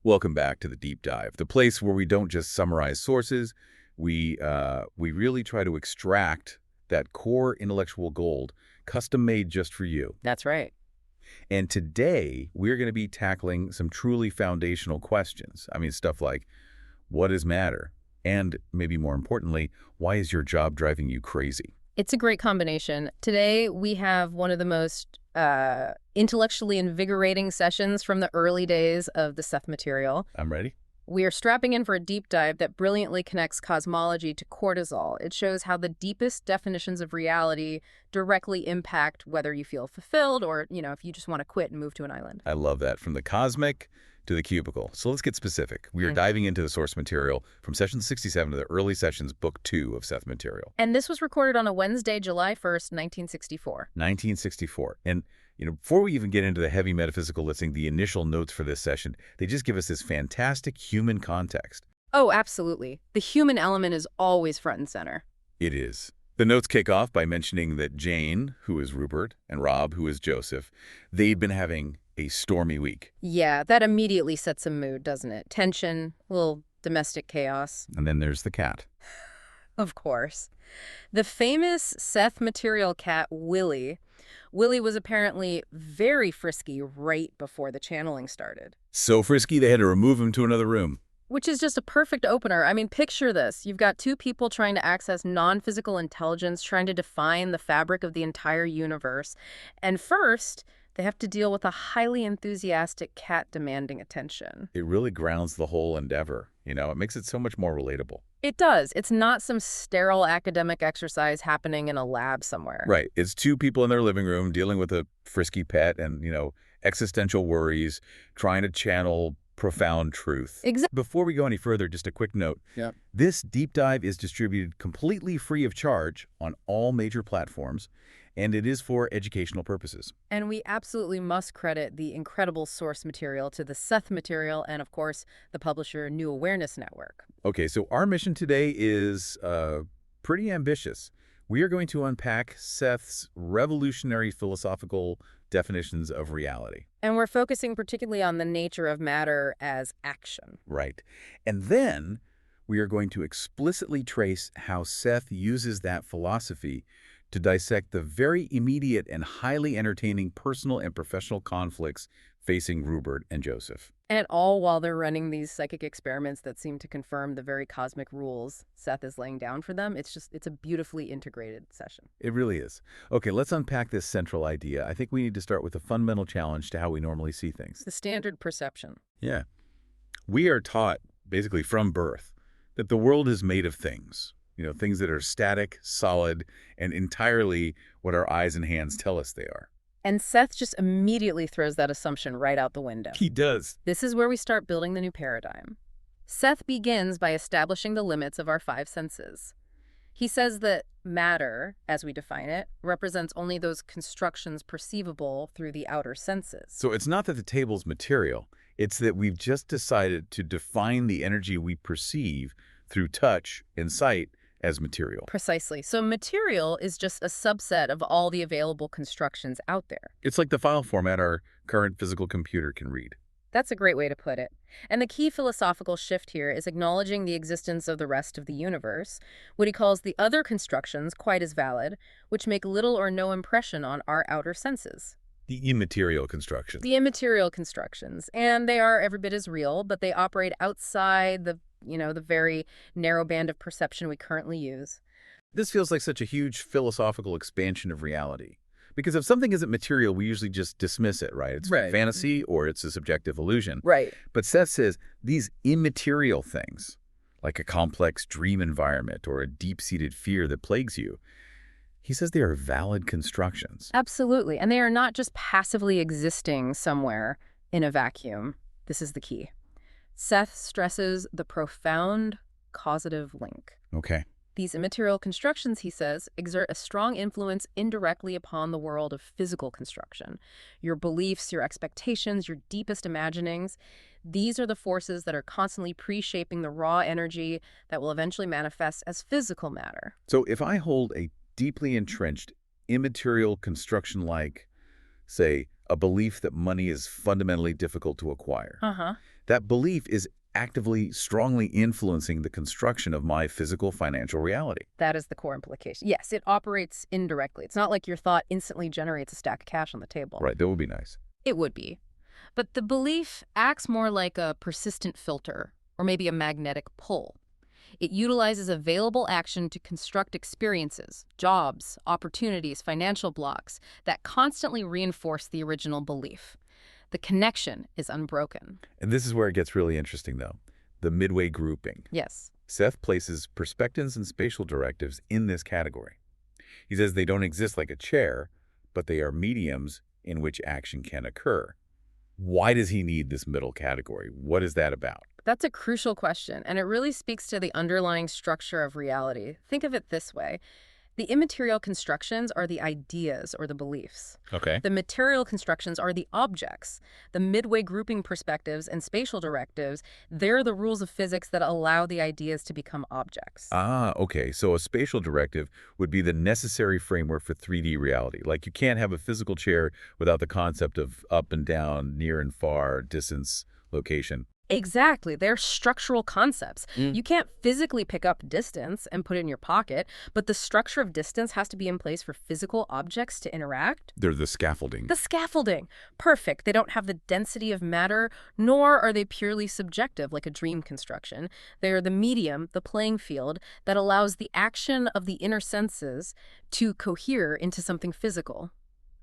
Welcome back to the Deep Dive, the place where we don't just summarize sources, we really try to extract that core intellectual gold, custom-made just for you. That's right. And today, we're going to be tackling some truly foundational questions. I mean, stuff like, what is matter? And maybe more importantly, why is your job driving you crazy? It's a great combination. Today, we have one of the most intellectually invigorating sessions from the early days of the Seth material. I'm ready. We are strapping in for a deep dive that brilliantly connects cosmology to cortisol. It shows how the deepest definitions of reality directly impact whether you feel fulfilled or, if you just want to quit and move to an island. I love that. From the cosmic to the cubicle. So let's get specific. We are diving into the source material from session 67 of the early sessions, book 2 of Seth material. And this was recorded on a Wednesday, July 1st, 1964. 1964. And, before we even get into the heavy metaphysical listing, the initial notes for this session, they just give us this fantastic human context. Oh, absolutely. The human element is always front and center. It is. The notes kick off by mentioning that Jane, who is Rupert, and Rob, who is Joseph, they'd been having a stormy week. Yeah, that immediately sets a mood, doesn't it? Tension, a little domestic chaos. And then there's the cat. Of course. The famous Seth material cat, Willie. Willie was apparently very frisky right before the channeling started. So frisky, they had to remove him to another room. Which is just a perfect opener. I mean, picture this. You've got two people trying to access non-physical intelligence, trying to define the fabric of the entire universe. And first, they have to deal with a highly enthusiastic cat demanding attention. It really grounds the whole endeavor. It makes it so much more relatable. It does. It's not some sterile academic exercise happening in a lab somewhere. Right. It's two people in their living room dealing with a frisky pet and, existential worries, trying to channel profound truth. Exactly. Before we go any further, just a quick note. Yep. This deep dive is distributed completely free of charge on all major platforms, and it is for educational purposes. And we absolutely must credit the incredible source material to the Seth material and, of course, the publisher New Awareness Network. Okay, so our mission today is pretty ambitious. We are going to unpack Seth's revolutionary philosophical definitions of reality. And we're focusing particularly on the nature of matter as action. Right. And then we are going to explicitly trace how Seth uses that philosophy to dissect the very immediate and highly entertaining personal and professional conflicts facing Rupert and Joseph. And all while they're running these psychic experiments that seem to confirm the very cosmic rules Seth is laying down for them. It's a beautifully integrated session. It really is. Okay, let's unpack this central idea. I think we need to start with a fundamental challenge to how we normally see things. The standard perception. Yeah. We are taught, basically from birth, that the world is made of things. Things that are static, solid, and entirely what our eyes and hands tell us they are. And Seth just immediately throws that assumption right out the window. He does. This is where we start building the new paradigm. Seth begins by establishing the limits of our five senses. He says that matter, as we define it, represents only those constructions perceivable through the outer senses. So it's not that the table's material. It's that we've just decided to define the energy we perceive through touch and sight as material. Precisely. So material is just a subset of all the available constructions out there. It's like the file format our current physical computer can read. That's a great way to put it. And the key philosophical shift here is acknowledging the existence of the rest of the universe, what he calls the other constructions quite as valid, which make little or no impression on our outer senses. The immaterial constructions. The immaterial constructions. And they are every bit as real, but they operate outside the very narrow band of perception we currently use. This feels like such a huge philosophical expansion of reality. Because if something isn't material, we usually just dismiss it, right? It's Right. fantasy or it's a subjective illusion. Right. But Seth says these immaterial things, like a complex dream environment or a deep-seated fear that plagues you, he says they are valid constructions. Absolutely. And they are not just passively existing somewhere in a vacuum. This is the key. Seth stresses the profound causative link. Okay. These immaterial constructions, he says, exert a strong influence indirectly upon the world of physical construction. Your beliefs, your expectations, your deepest imaginings, these are the forces that are constantly pre-shaping the raw energy that will eventually manifest as physical matter. So if I hold a deeply entrenched immaterial construction like, say, a belief that money is fundamentally difficult to acquire, That belief is actively, strongly influencing the construction of my physical financial reality. That is the core implication. Yes, it operates indirectly. It's not like your thought instantly generates a stack of cash on the table. Right, that would be nice. It would be. But the belief acts more like a persistent filter, or maybe a magnetic pull. It utilizes available action to construct experiences, jobs, opportunities, financial blocks that constantly reinforce the original belief. The connection is unbroken. And this is where it gets really interesting, though. The midway grouping. Yes. Seth places perspectives and spatial directives in this category. He says they don't exist like a chair, but they are mediums in which action can occur. Why does he need this middle category? What is that about? That's a crucial question, and it really speaks to the underlying structure of reality. Think of it this way. The immaterial constructions are the ideas or the beliefs. Okay. The material constructions are the objects. The midway grouping perspectives and spatial directives, they're the rules of physics that allow the ideas to become objects. Ah, okay. So a spatial directive would be the necessary framework for 3D reality. Like you can't have a physical chair without the concept of up and down, near and far, distance, location. Exactly. They're structural concepts. You can't physically pick up distance and put it in your pocket, but the structure of distance has to be in place for physical objects to interact. They're the scaffolding. The scaffolding. Perfect. They don't have the density of matter, nor are they purely subjective like a dream construction. They're the medium, the playing field, that allows the action of the inner senses to cohere into something physical.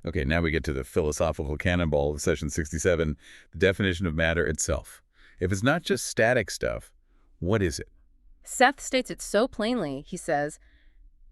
Okay, now we get to the philosophical cannonball of session 67, the definition of matter itself. If it's not just static stuff, what is it? Seth states it so plainly. He says,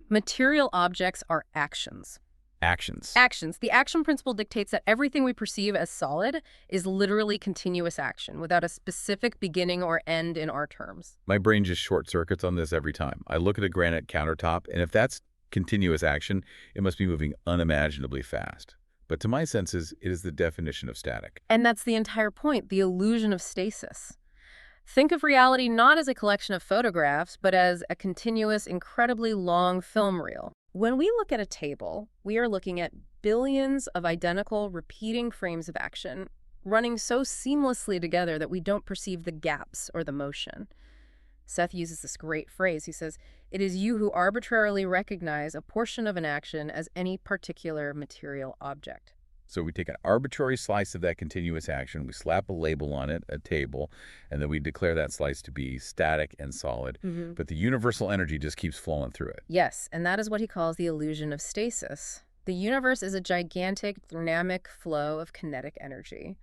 material objects are actions. Actions. Actions. The action principle dictates that everything we perceive as solid is literally continuous action without a specific beginning or end in our terms. My brain just short circuits on this every time. I look at a granite countertop, and if that's continuous action, it must be moving unimaginably fast. But to my senses, it is the definition of static. And that's the entire point, the illusion of stasis. Think of reality not as a collection of photographs, but as a continuous, incredibly long film reel. When we look at a table, we are looking at billions of identical, repeating frames of action, running so seamlessly together that we don't perceive the gaps or the motion. Seth uses this great phrase. He says, "It is you who arbitrarily recognize a portion of an action as any particular material object." So we take an arbitrary slice of that continuous action, we slap a label on it, a table, and then we declare that slice to be static and solid. But the universal energy just keeps flowing through it. Yes, and that is what he calls the illusion of stasis. The universe is a gigantic, dynamic flow of kinetic energy.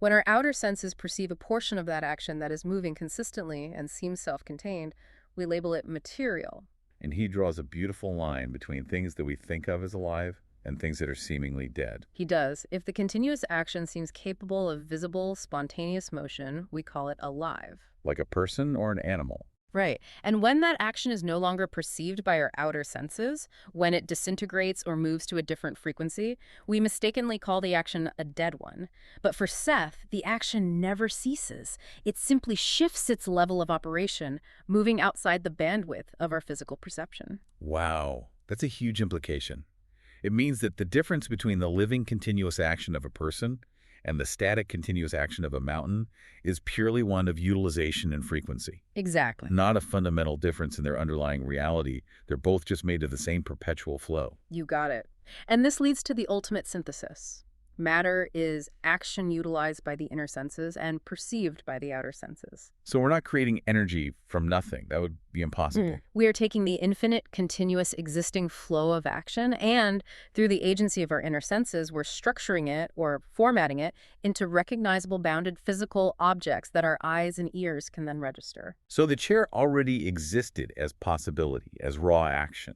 When our outer senses perceive a portion of that action that is moving consistently and seems self-contained, we label it material. And he draws a beautiful line between things that we think of as alive and things that are seemingly dead. He does. If the continuous action seems capable of visible, spontaneous motion, we call it alive. Like a person or an animal. Right. And when that action is no longer perceived by our outer senses, when it disintegrates or moves to a different frequency, we mistakenly call the action a dead one. But for Seth, the action never ceases. It simply shifts its level of operation, moving outside the bandwidth of our physical perception. Wow, that's a huge implication. It means that the difference between the living continuous action of a person and the static continuous action of a mountain is purely one of utilization and frequency. Exactly. Not a fundamental difference in their underlying reality. They're both just made of the same perpetual flow. You got it. And this leads to the ultimate synthesis. Matter is action utilized by the inner senses and perceived by the outer senses. So we're not creating energy from nothing. That would be impossible. We are taking the infinite, continuous, existing flow of action, and through the agency of our inner senses, we're structuring it or formatting it into recognizable, bounded physical objects that our eyes and ears can then register. So the chair already existed as possibility, as raw action.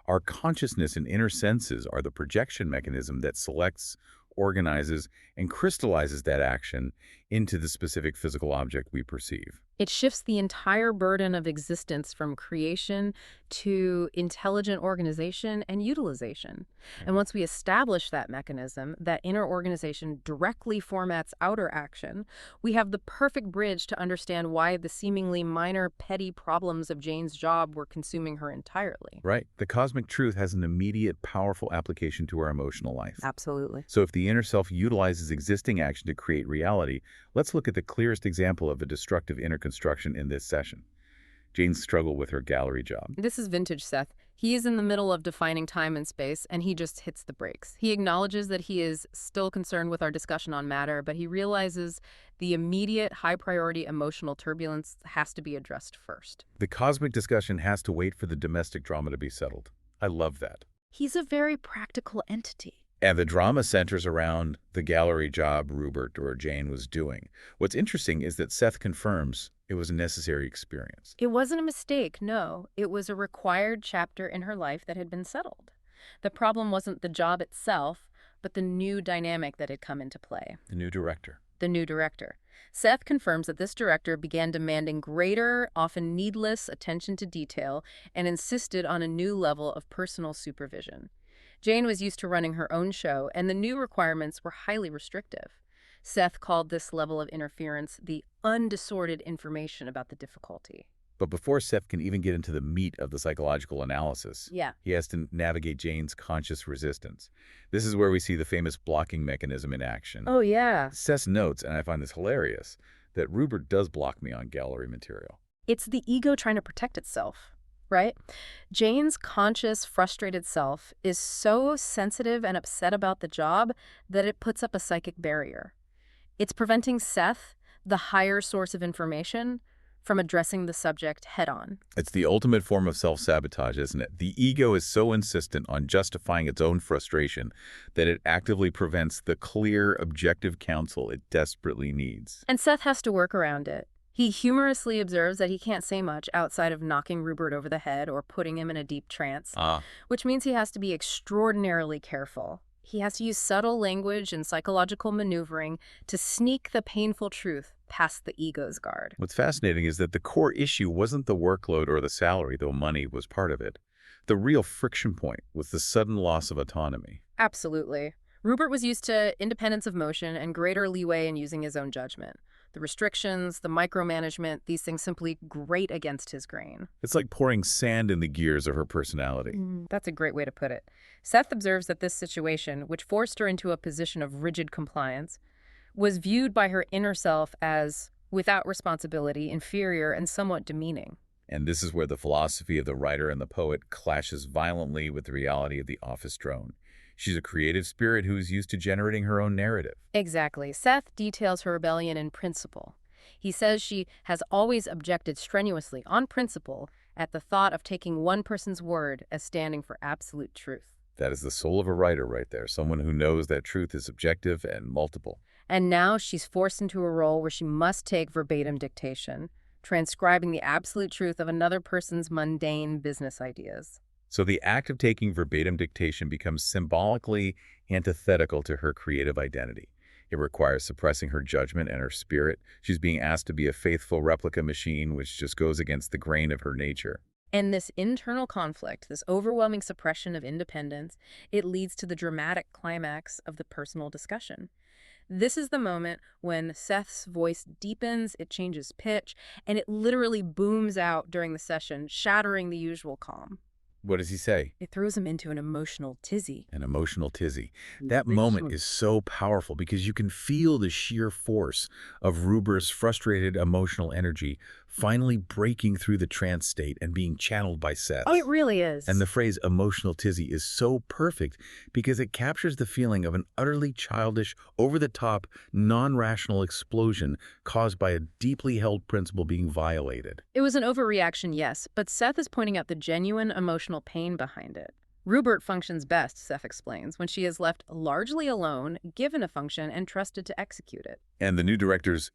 Our consciousness and inner senses are the projection mechanism that selects, organizes, and crystallizes that action into the specific physical object we perceive. It shifts the entire burden of existence from creation to intelligent organization and utilization. And once we establish that mechanism, that inner organization directly formats outer action, we have the perfect bridge to understand why the seemingly minor, petty problems of Jane's job were consuming her entirely. Right. The cosmic truth has an immediate, powerful application to our emotional life. Absolutely. So if the inner self utilizes existing action to create reality, Let's look at the clearest example of a destructive inner construction in this session. Jane's struggle with her gallery job. This is vintage Seth. He is in the middle of defining time and space, and he just hits the brakes. He acknowledges that he is still concerned with our discussion on matter, but he realizes the immediate, high-priority emotional turbulence has to be addressed first. The cosmic discussion has to wait for the domestic drama to be settled. I love that. He's a very practical entity. And the drama centers around the gallery job Rupert or Jane was doing. What's interesting is that Seth confirms it was a necessary experience. It wasn't a mistake, no. It was a required chapter in her life that had been settled. The problem wasn't the job itself, but the new dynamic that had come into play. The new director. The new director. Seth confirms that this director began demanding greater, often needless, attention to detail and insisted on a new level of personal supervision. Jane was used to running her own show, and the new requirements were highly restrictive. Seth called this level of interference the undistorted information about the difficulty. But before Seth can even get into the meat of the psychological analysis, Yeah. he has to navigate Jane's conscious resistance. This is where we see the famous blocking mechanism in action. Oh, yeah. Seth notes, and I find this hilarious, that Rupert does block me on gallery material. It's the ego trying to protect itself, right? Jane's conscious, frustrated self is so sensitive and upset about the job that it puts up a psychic barrier. It's preventing Seth, the higher source of information, from addressing the subject head-on. It's the ultimate form of self-sabotage, isn't it? The ego is so insistent on justifying its own frustration that it actively prevents the clear, objective counsel it desperately needs. And Seth has to work around it. He humorously observes that he can't say much outside of knocking Rupert over the head or putting him in a deep trance, which means he has to be extraordinarily careful. He has to use subtle language and psychological maneuvering to sneak the painful truth past the ego's guard. What's fascinating is that the core issue wasn't the workload or the salary, though money was part of it. The real friction point was the sudden loss of autonomy. Absolutely. Rupert was used to independence of motion and greater leeway in using his own judgment. The restrictions, the micromanagement, these things simply grate against his grain. It's like pouring sand in the gears of her personality. That's a great way to put it. Seth observes that this situation, which forced her into a position of rigid compliance, was viewed by her inner self as without responsibility, inferior, and somewhat demeaning. And this is where the philosophy of the writer and the poet clashes violently with the reality of the office drone. She's a creative spirit who is used to generating her own narrative. Exactly. Seth details her rebellion in principle. He says she has always objected strenuously, on principle, at the thought of taking one person's word as standing for absolute truth. That is the soul of a writer right there, someone who knows that truth is objective and multiple. And now she's forced into a role where she must take verbatim dictation, transcribing the absolute truth of another person's mundane business ideas. So the act of taking verbatim dictation becomes symbolically antithetical to her creative identity. It requires suppressing her judgment and her spirit. She's being asked to be a faithful replica machine, which just goes against the grain of her nature. And this internal conflict, this overwhelming suppression of independence, it leads to the dramatic climax of the personal discussion. This is the moment when Seth's voice deepens, it changes pitch, and it literally booms out during the session, shattering the usual calm. What does he say? It throws him into an emotional tizzy. An emotional tizzy. That moment is so powerful because you can feel the sheer force of Rupert's frustrated emotional energy finally breaking through the trance state and being channeled by Seth. Oh, it really is. And the phrase emotional tizzy is so perfect because it captures the feeling of an utterly childish, over-the-top, non-rational explosion caused by a deeply held principle being violated. It was an overreaction, yes, but Seth is pointing out the genuine emotional pain behind it. Rupert functions best, Seth explains, when she is left largely alone, given a function, and trusted to execute it. And the new director's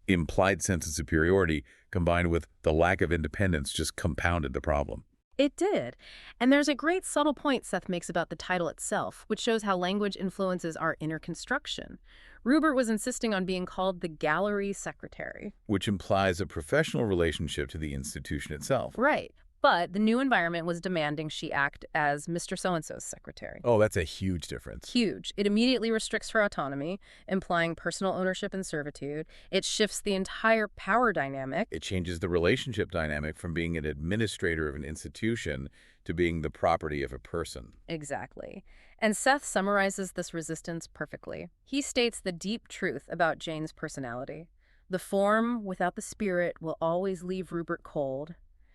implied sense of superiority combined with the lack of independence just compounded the problem. It did. And there's a great subtle point Seth makes about the title itself, which shows how language influences our inner construction. Rupert was insisting on being called the gallery secretary. Which implies a professional relationship to the institution itself. Right. But the new environment was demanding she act as Mr. So-and-so's secretary. Oh, that's a huge difference. Huge. It immediately restricts her autonomy, implying personal ownership and servitude. It shifts the entire power dynamic. It changes the relationship dynamic from being an administrator of an institution to being the property of a person. Exactly. And Seth summarizes this resistance perfectly. He states the deep truth about Jane's personality. The form without the spirit will always leave Rupert cold.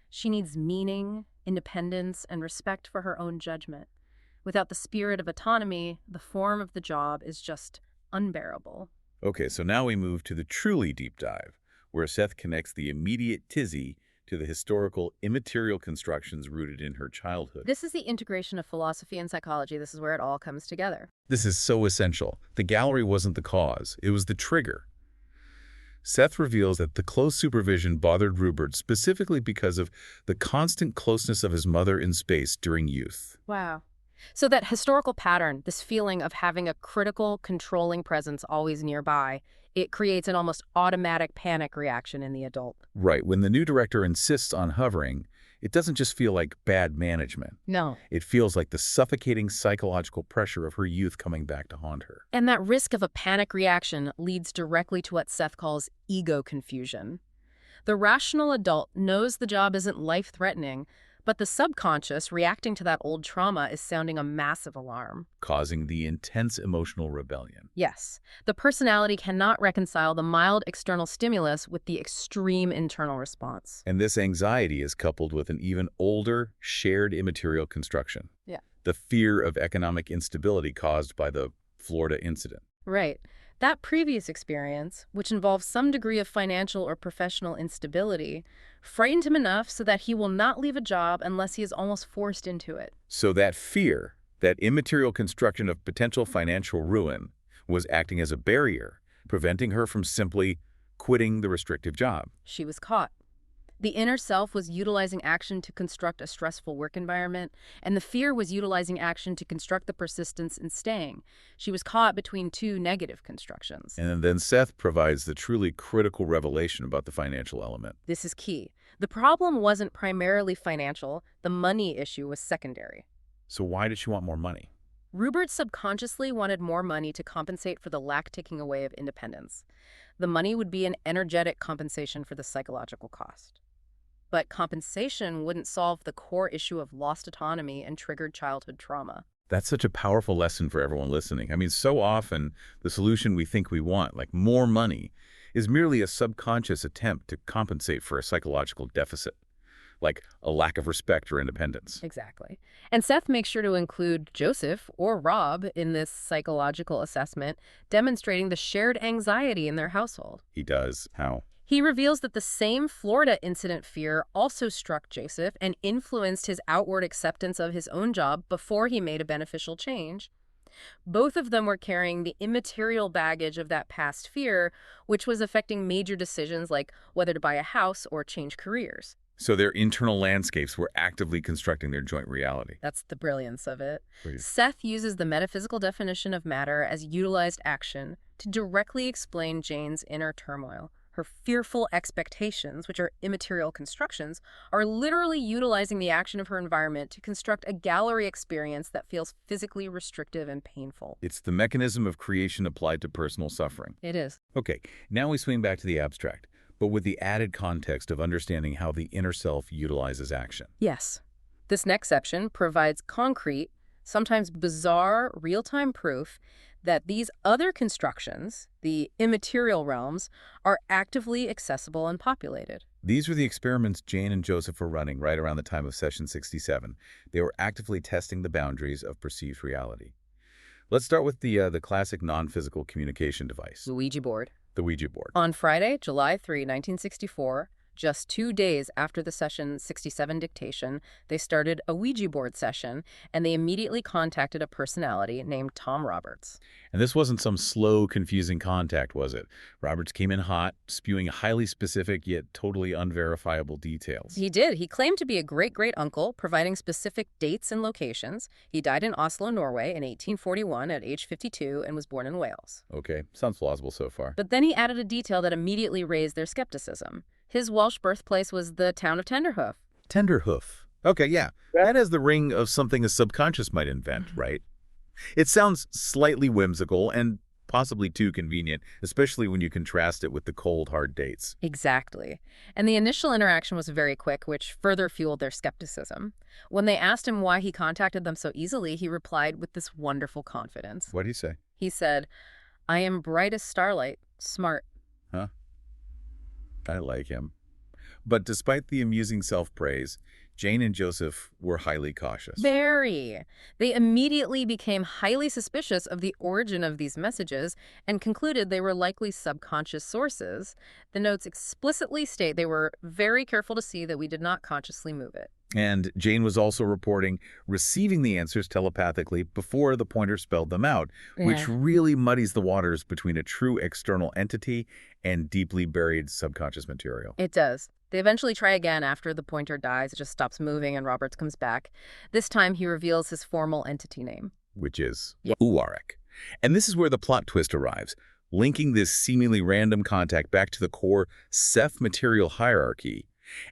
She needs meaning, independence, and respect for her own judgment. Without the spirit of autonomy, the form of the job is just unbearable. Okay, so now we move to the truly deep dive, where Seth connects the immediate tizzy to the historical immaterial constructions rooted in her childhood. This is the integration of philosophy and psychology. This is where it all comes together. This is so essential. The gallery wasn't the cause, it was the trigger. Seth reveals that the close supervision bothered Rupert specifically because of the constant closeness of his mother in space during youth. Wow. So that historical pattern, this feeling of having a critical, controlling presence always nearby, it creates an almost automatic panic reaction in the adult. Right, when the new director insists on hovering, it doesn't just feel like bad management. No. It feels like the suffocating psychological pressure of her youth coming back to haunt her. And that risk of a panic reaction leads directly to what Seth calls ego confusion. The rational adult knows the job isn't life-threatening, but the subconscious, reacting to that old trauma, is sounding a massive alarm. Causing the intense emotional rebellion. Yes, the personality cannot reconcile the mild external stimulus with the extreme internal response. And this anxiety is coupled with an even older, shared immaterial construction. Yeah. The fear of economic instability caused by the Florida incident. Right. That previous experience, which involves some degree of financial or professional instability, frightened him enough so that he will not leave a job unless he is almost forced into it. So that fear, that immaterial construction of potential financial ruin, was acting as a barrier, preventing her from simply quitting the restrictive job. She was caught. The inner self was utilizing action to construct a stressful work environment, and the fear was utilizing action to construct the persistence in staying. She was caught between two negative constructions. And then Seth provides the truly critical revelation about the financial element. This is key. The problem wasn't primarily financial. The money issue was secondary. So why did she want more money? Rupert subconsciously wanted more money to compensate for the lack-taking away of independence. The money would be an energetic compensation for the psychological cost. But compensation wouldn't solve the core issue of lost autonomy and triggered childhood trauma. That's such a powerful lesson for everyone listening. I mean, so often the solution we think we want, like more money, is merely a subconscious attempt to compensate for a psychological deficit, like a lack of respect or independence. Exactly. And Seth makes sure to include Joseph or Rob in this psychological assessment, demonstrating the shared anxiety in their household. He does. How? He reveals that the same Florida incident fear also struck Joseph and influenced his outward acceptance of his own job before he made a beneficial change. Both of them were carrying the immaterial baggage of that past fear, which was affecting major decisions like whether to buy a house or change careers. So their internal landscapes were actively constructing their joint reality. That's the brilliance of it. Please. Seth uses the metaphysical definition of matter as utilized action to directly explain Jane's inner turmoil. Her fearful expectations, which are immaterial constructions, are literally utilizing the action of her environment to construct a gallery experience that feels physically restrictive and painful. It's the mechanism of creation applied to personal suffering. It is. Okay, now we swing back to the abstract, but with the added context of understanding how the inner self utilizes action. Yes. This next section provides concrete, sometimes bizarre, real-time proof that these other constructions, the immaterial realms, are actively accessible and populated. These were the experiments Jane and Joseph were running right around the time of session 67. They were actively testing the boundaries of perceived reality. Let's start with the classic non-physical communication device, The Ouija board. the Ouija board. On Friday, July 3, 1964, just 2 days after the session 67 dictation, they started a Ouija board session, and they immediately contacted a personality named Tom Roberts. And this wasn't some slow, confusing contact, was it? Roberts came in hot, spewing highly specific yet totally unverifiable details. He did. He claimed to be a great-great-uncle, providing specific dates and locations. He died in Oslo, Norway in 1841 at age 52 and was born in Wales. Okay, sounds plausible so far. But then he added a detail that immediately raised their skepticism. His Welsh birthplace was the town of Tenderhoof. Tender hoof. Okay, yeah. That has the ring of something a subconscious might invent, right? It sounds slightly whimsical and possibly too convenient, especially when you contrast it with the cold, hard dates. Exactly. And the initial interaction was very quick, which further fueled their skepticism. When they asked him why he contacted them so easily, he replied with this wonderful confidence. What do you say? He said, I am bright as starlight, smart. Huh? I like him. But despite the amusing self-praise, Jane and Joseph were highly cautious. Very. They immediately became highly suspicious of the origin of these messages and concluded they were likely subconscious sources. The notes explicitly state they were very careful to see that we did not consciously move it. And Jane was also reporting receiving the answers telepathically before the pointer spelled them out, which Yeah. really muddies the waters between a true external entity and deeply buried subconscious material. It does. They eventually try again after the pointer dies. It just stops moving and Roberts comes back. This time he reveals his formal entity name. Which is Yeah. Uarek. And this is where the plot twist arrives, linking this seemingly random contact back to the core Seth material hierarchy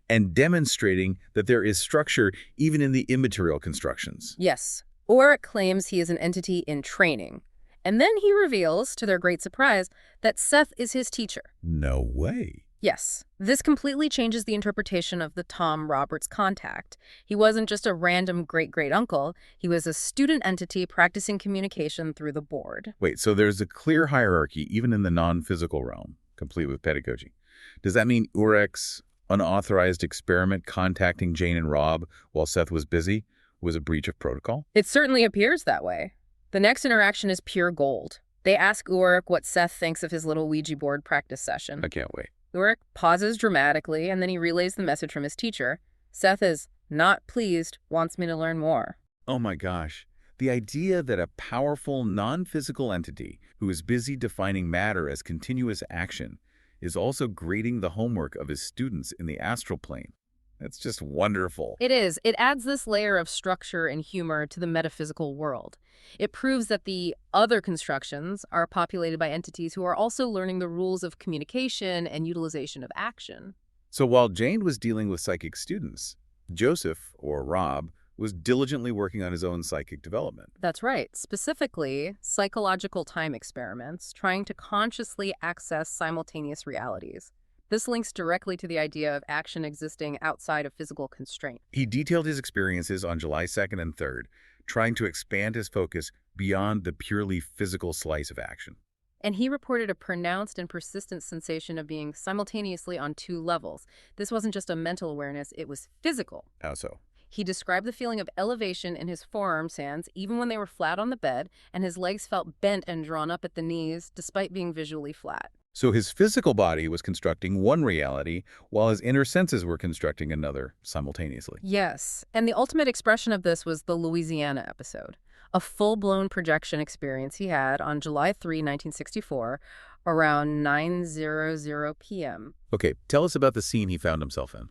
and demonstrating that there is structure even in the immaterial constructions. Yes. Or claims he is an entity in training. And then he reveals, to their great surprise, that Seth is his teacher. No way. Yes, this completely changes the interpretation of the Tom Roberts contact. He wasn't just a random great-great-uncle. He was a student entity practicing communication through the board. Wait, so there's a clear hierarchy even in the non-physical realm, complete with pedagogy. Does that mean Urek's unauthorized experiment contacting Jane and Rob while Seth was busy was a breach of protocol? It certainly appears that way. The next interaction is pure gold. They ask Urek what Seth thinks of his little Ouija board practice session. I can't wait. Urek pauses dramatically, and then he relays the message from his teacher. Seth is not pleased, wants me to learn more. Oh my gosh. The idea that a powerful, non-physical entity who is busy defining matter as continuous action is also grading the homework of his students in the astral plane. That's just wonderful. It is. It adds this layer of structure and humor to the metaphysical world. It proves that the other constructions are populated by entities who are also learning the rules of communication and utilization of action. So while Jane was dealing with psychic students, Joseph, or Rob, was diligently working on his own psychic development. That's right. Specifically, psychological time experiments, trying to consciously access simultaneous realities. This links directly to the idea of action existing outside of physical constraint. He detailed his experiences on July 2nd and 3rd, trying to expand his focus beyond the purely physical slice of action. And he reported a pronounced and persistent sensation of being simultaneously on two levels. This wasn't just a mental awareness, it was physical. How so? He described the feeling of elevation in his forearms hands, even when they were flat on the bed, and his legs felt bent and drawn up at the knees, despite being visually flat. So his physical body was constructing one reality, while his inner senses were constructing another simultaneously. Yes, and the ultimate expression of this was the Louisiana episode, a full-blown projection experience he had on July 3, 1964, around 9:00 p.m. Okay, tell us about the scene he found himself in.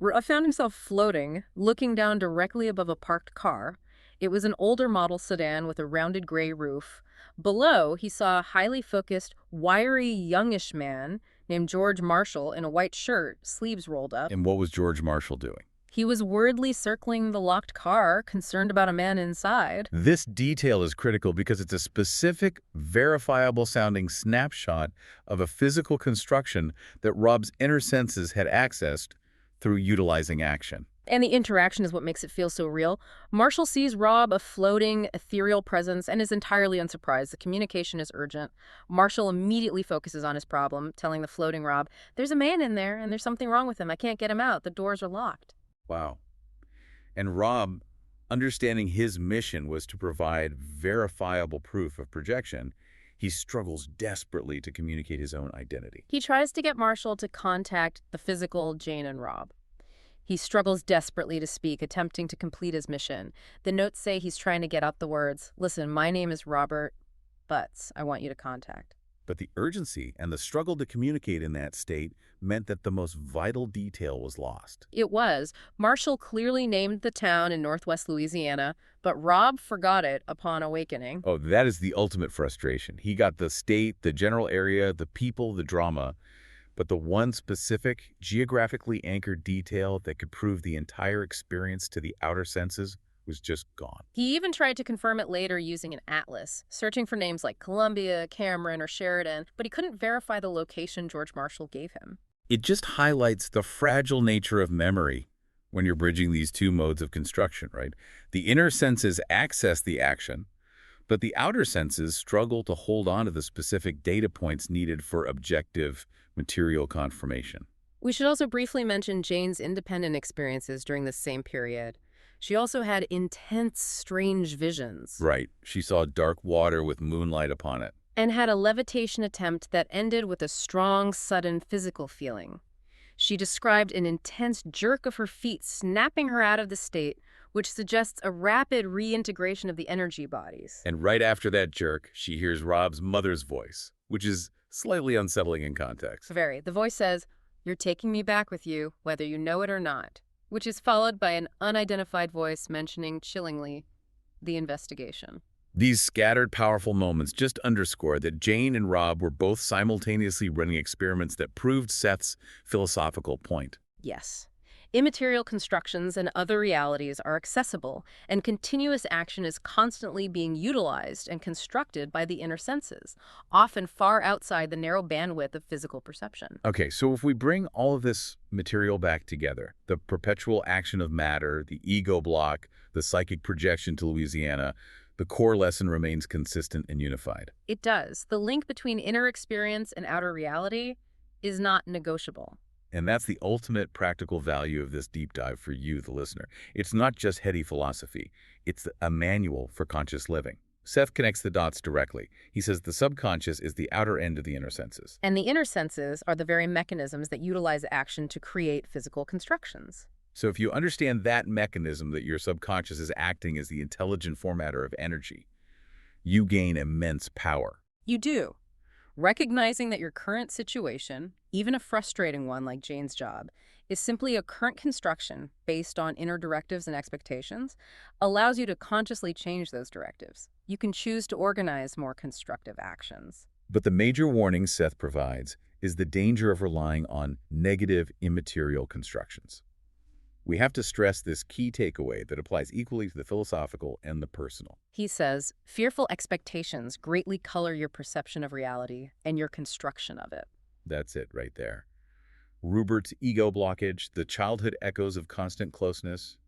Ruff found himself floating, looking down directly above a parked car. It was an older model sedan with a rounded gray roof. Below, he saw a highly focused, wiry, youngish man named George Marshall in a white shirt, sleeves rolled up. And what was George Marshall doing? He was worriedly circling the locked car, concerned about a man inside. This detail is critical because it's a specific, verifiable-sounding snapshot of a physical construction that Rob's inner senses had accessed through utilizing action. And the interaction is what makes it feel so real. Marshall sees Rob, a floating, ethereal presence, and is entirely unsurprised. The communication is urgent. Marshall immediately focuses on his problem, telling the floating Rob, "There's a man in there, and there's something wrong with him. I can't get him out. The doors are locked." Wow. And Rob, understanding his mission was to provide verifiable proof of projection, he struggles desperately to communicate his own identity. He tries to get Marshall to contact the physical Jane and Rob. He struggles desperately to speak, attempting to complete his mission. The notes say he's trying to get out the words, "Listen, my name is Robert Butts. I want you to contact." But the urgency and the struggle to communicate in that state meant that the most vital detail was lost. It was. Marshall clearly named the town in northwest Louisiana, but Rob forgot it upon awakening. Oh, that is the ultimate frustration. He got the state, the general area, the people, the drama, But the one specific, geographically anchored detail that could prove the entire experience to the outer senses was just gone. He even tried to confirm it later using an atlas, searching for names like Columbia, Cameron, or Sheridan, but he couldn't verify the location George Marshall gave him. It just highlights the fragile nature of memory when you're bridging these two modes of construction, right? The inner senses access the action, but the outer senses struggle to hold on to the specific data points needed for objective material confirmation. We should also briefly mention Jane's independent experiences during this same period. She also had intense, strange visions Right. She saw dark water with moonlight upon it. and had a levitation attempt that ended with a strong, sudden physical feeling. She described an intense jerk of her feet snapping her out of the state, which suggests a rapid reintegration of the energy bodies. And right after that jerk, she hears Rob's mother's voice, which is slightly unsettling in context. Very. The voice says, "You're taking me back with you, whether you know it or not," which is followed by an unidentified voice mentioning, chillingly, the investigation. These scattered, powerful moments just underscore that Jane and Rob were both simultaneously running experiments that proved Seth's philosophical point. Yes. Immaterial constructions and other realities are accessible, and continuous action is constantly being utilized and constructed by the inner senses, often far outside the narrow bandwidth of physical perception. Okay, so if we bring all of this material back together, the perpetual action of matter, the ego block, the psychic projection to Louisiana, the core lesson remains consistent and unified. It does. The link between inner experience and outer reality is not negotiable. And that's the ultimate practical value of this deep dive for you, the listener. It's not just heady philosophy. It's a manual for conscious living. Seth connects the dots directly. He says the subconscious is the outer end of the inner senses. And the inner senses are the very mechanisms that utilize action to create physical constructions. So if you understand that mechanism, that your subconscious is acting as the intelligent formatter of energy, you gain immense power. You do. Recognizing that your current situation, even a frustrating one like Jane's job, is simply a current construction based on inner directives and expectations, allows you to consciously change those directives. You can choose to organize more constructive actions. But the major warning Seth provides is the danger of relying on negative, immaterial constructions. We have to stress this key takeaway that applies equally to the philosophical and the personal. He says, fearful expectations greatly color your perception of reality and your construction of it. That's it right there. Rupert's ego blockage, the childhood echoes of constant closeness,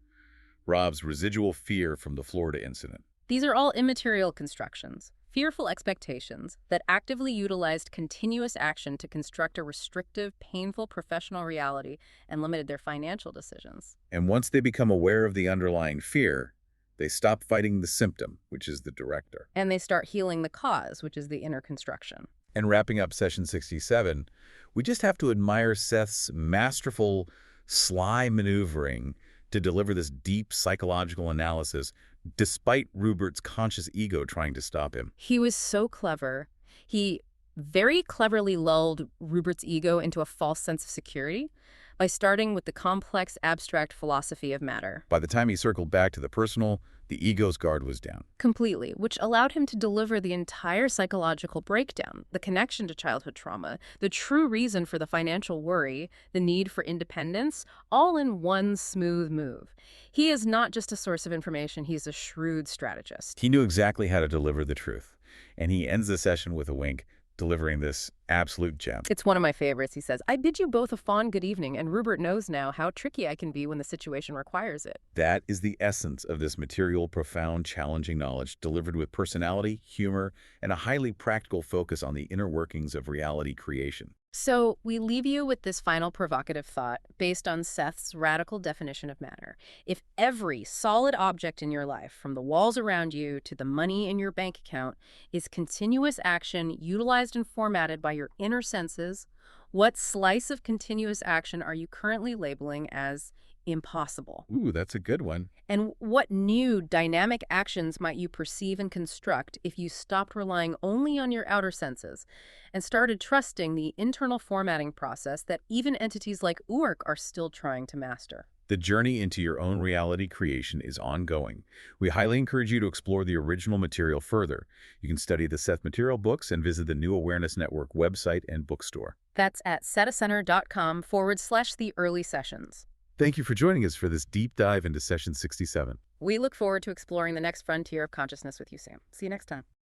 Rob's residual fear from the Florida incident. These are all immaterial constructions, fearful expectations that actively utilized continuous action to construct a restrictive, painful professional reality and limited their financial decisions. And once they become aware of the underlying fear, they stop fighting the symptom, which is the director. And they start healing the cause, which is the inner construction. And wrapping up session 67, we just have to admire Seth's masterful, sly maneuvering to deliver this deep psychological analysis despite Rupert's conscious ego trying to stop him. He was so clever. He very cleverly lulled Rupert's ego into a false sense of security by starting with the complex, abstract philosophy of matter. By the time he circled back to the personal, the ego's guard was down. Completely, which allowed him to deliver the entire psychological breakdown, the connection to childhood trauma, the true reason for the financial worry, the need for independence, all in one smooth move. He is not just a source of information, he's a shrewd strategist. He knew exactly how to deliver the truth, and he ends the session with a wink, delivering this absolute gem. It's one of my favorites. He says, "I bid you both a fond good evening, and Rupert knows now how tricky I can be when the situation requires it." That is the essence of this material, profound, challenging knowledge delivered with personality, humor, and a highly practical focus on the inner workings of reality creation. So we leave you with this final provocative thought based on Seth's radical definition of matter. If every solid object in your life, from the walls around you to the money in your bank account, is continuous action utilized and formatted by your inner senses, what slice of continuous action are you currently labeling as impossible? Ooh, that's a good one. And what new dynamic actions might you perceive and construct if you stopped relying only on your outer senses and started trusting the internal formatting process that even entities like Urk are still trying to master? The journey into your own reality creation is ongoing. We highly encourage you to explore the original material further. You can study the Seth Material books and visit the New Awareness Network website and bookstore. That's at setacenter.com/the early sessions. Thank you for joining us for this deep dive into Session 67. We look forward to exploring the next frontier of consciousness with you, Sam. See you next time.